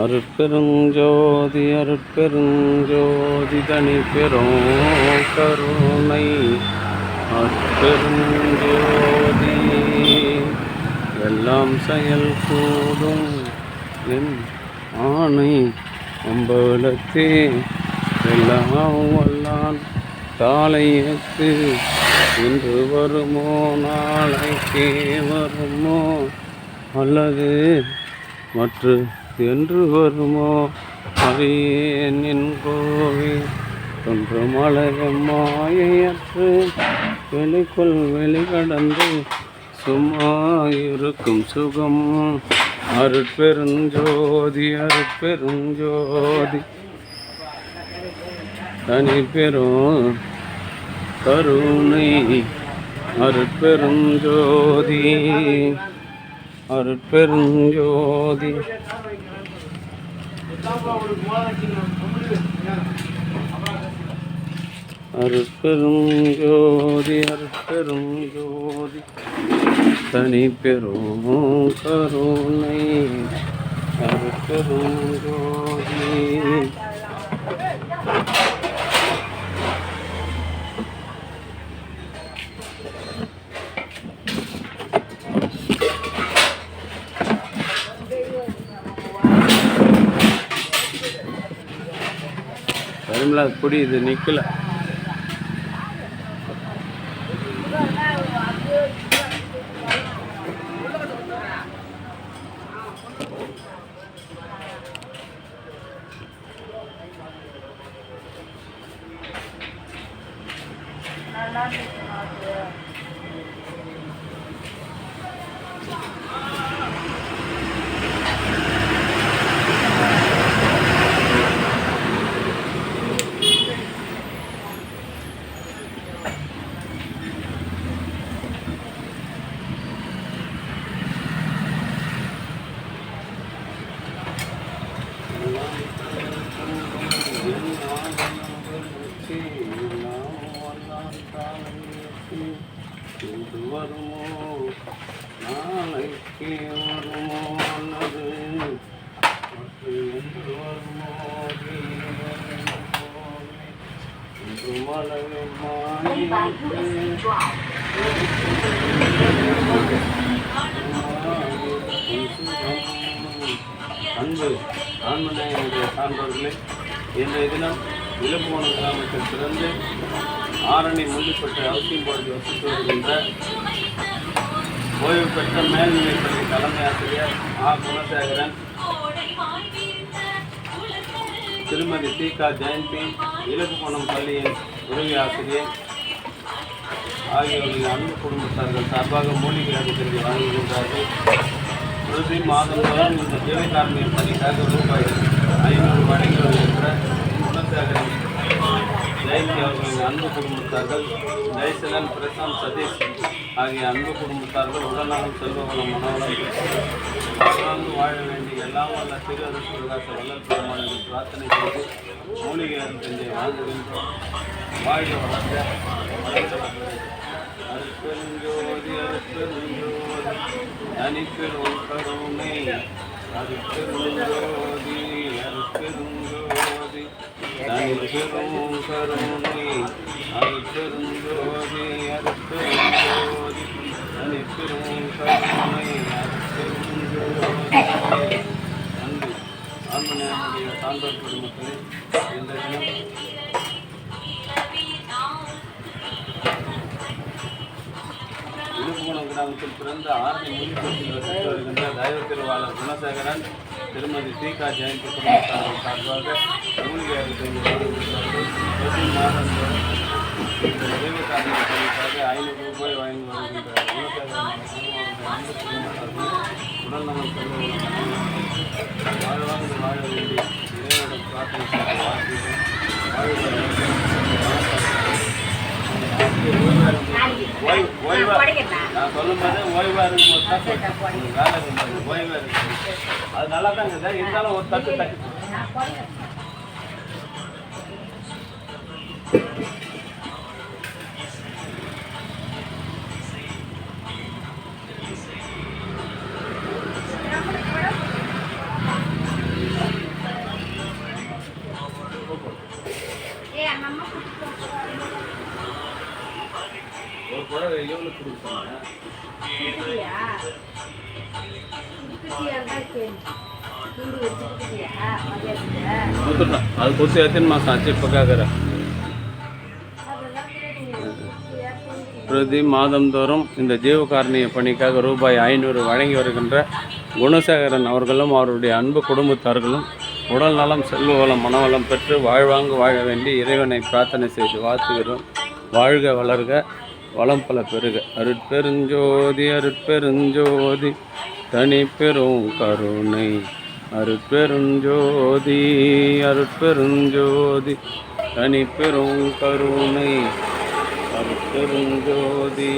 அருட்பெருஞ்சோதி அருட்பெருஞ்சோதி தனி பெரும் கருணை அருட்பெருஞ்சோதி எல்லாம் செயல் கூடும் என் ஆணை அம்பலத்தே எல்லாம் வல்லான் காலையத்து இன்று வருமோ நாளைக்கே வருமோ அல்லது மற்ற என்று வருமோ அறியேன் என் கோவில் தொன்று மலைய மாயையற்று வெளிக்குள் வெளிக்கடந்து சும்மா இருக்கும் சுகம் அருட்பெருஞ்சோதி அருட்பெருஞ்சோதி தனி பெரும் கருணை அருட்பெருஞ்சோதி அருட்பெருஞ்சோதி அருட்பெருஞ்சோதி அருட்பெருஞ்சோதி தனி பெரும் கருணை அருட்பெருஞ்சோதி கருமலா குடி இது நிற்கல. இன்று வருமோ நாளைக்கு வருமோ அல்லது என்று வருமோ இன்று மழை அன்பு ஆன்மநேயனுடைய சான்றோர்களே, இன்றைய தினம் விழுப்புவனம் கிராமத்தில் பிறந்து ஆரணி முள்ளிப்பட்டு அவசியம்போடு வசித்து வருகின்ற ஓய்வு பெற்ற மேல்நிலைப்பள்ளி தலைமை ஆசிரியர் ஆ. குணசேகரன், திருமதி தி.க. ஜெயந்தி, விழுப்புவனம் பள்ளியின் உதவி ஆசிரியர் ஆகியோரின் அன்பு குடும்பத்தார்கள் சார்பாக மூலிகை அடிக்கடி வழங்குகின்றார்கள். பிரதி மாதந்தோறும் இந்த ஜீவகார்மியர் பணிக்காக ரூபாய் 500 வழங்கி வருகின்ற குணசேகரன் ஜெயந்தி அவர்களின் அன்பு குடும்பத்தார்கள், ஜெயசலன், பிரசாந்த், சதீஷ் ஆகிய அன்பு குடும்பத்தார்கள் உடல்நலம், செல்வவளம், மனவளம் வாழ்ந்து வாழ வேண்டி எல்லாம் வல்ல திரு அரசு பிரகாச வல்லல் பெருமானின் பிரார்த்தனை செய்து மூலிகை அருந்தஞ்சை வாழ்ந்துகின்றோம். வாழ்க வளர்ந்த அருட்பெருஞ்சோதி அருட்பெருஞ்சோதி தனிப்பெரும் கருணை அருட்பெருஞ்சோதி அருட்பெருஞ்சோதி தனிப்பெரும் கருணை அருட்பெருஞ்சோதி அருட்பெருஞ்சோதி தனிப்பெரும் கருணை அருட்பெருஞ்சோதி. அன்பு ஆன்மநேயனுடைய சான்றோர் பெருமக்களே, இந்த தினம் விழுப்புவனம் கிராமத்தில் பிறந்த ஆரணி முள்ளிப்பட்டியில் வசித்து வருகின்ற தெய்வ திருவாளர் குணசேகரன், திருமதி தி.க. ஜெயந்தி குடும்பத்தார்கள் சார்பாக மூலிகை அடிக்கடி வழங்குகிறார்கள். பிரதி மாதந்தோறும் இந்த தெய்வக்காரர்கள் பணிக்காக 500 ரூபாய் வழங்கி வருகின்ற குணசேகரன் அன்பு குடும்பத்தார்கள் உடல்நலம், செல்வவளம், வாழ்வாங்கு வாழ வேண்டி இறைவனிடம் பிரார்த்தனை செய்து வாழ்கிறோம். நான் சொல்லும் போது ஓய்வா இருக்கும் வேலை ஓய்வா இருக்கு, அது நல்லா தான் இருக்குது. இருந்தாலும் ஒரு தட்டு தட்டு அது கொடுத்து எத்தனை மாதம் ஆச்சு இப்போ கேட்குறேன். பிரதி மாதந்தோறும் இந்த ஜீவகாருண்ய பணிக்காக ரூபாய் 500 வழங்கி வருகின்ற குணசேகரன் அவர்களும் அவருடைய அன்பு குடும்பத்தார்களும் உடல் நலம், செல்வ வளம், மனவளம் பெற்று வாழ்வாங்கு வாழ வேண்டி இறைவனை பிரார்த்தனை செய்து வாழ்த்துகிறோம். வாழ்க வளர்க, வளம் பல பெருக. அருட்பெருஞ்சோதி அருட்பெருஞ்சோதி தனி பெரும் கருணை. அருட்பெருஞ்சோதி அருட்பெருஞ்சோதி தனி பெரும் கருணை. அருட்பெருஞ்சோதி.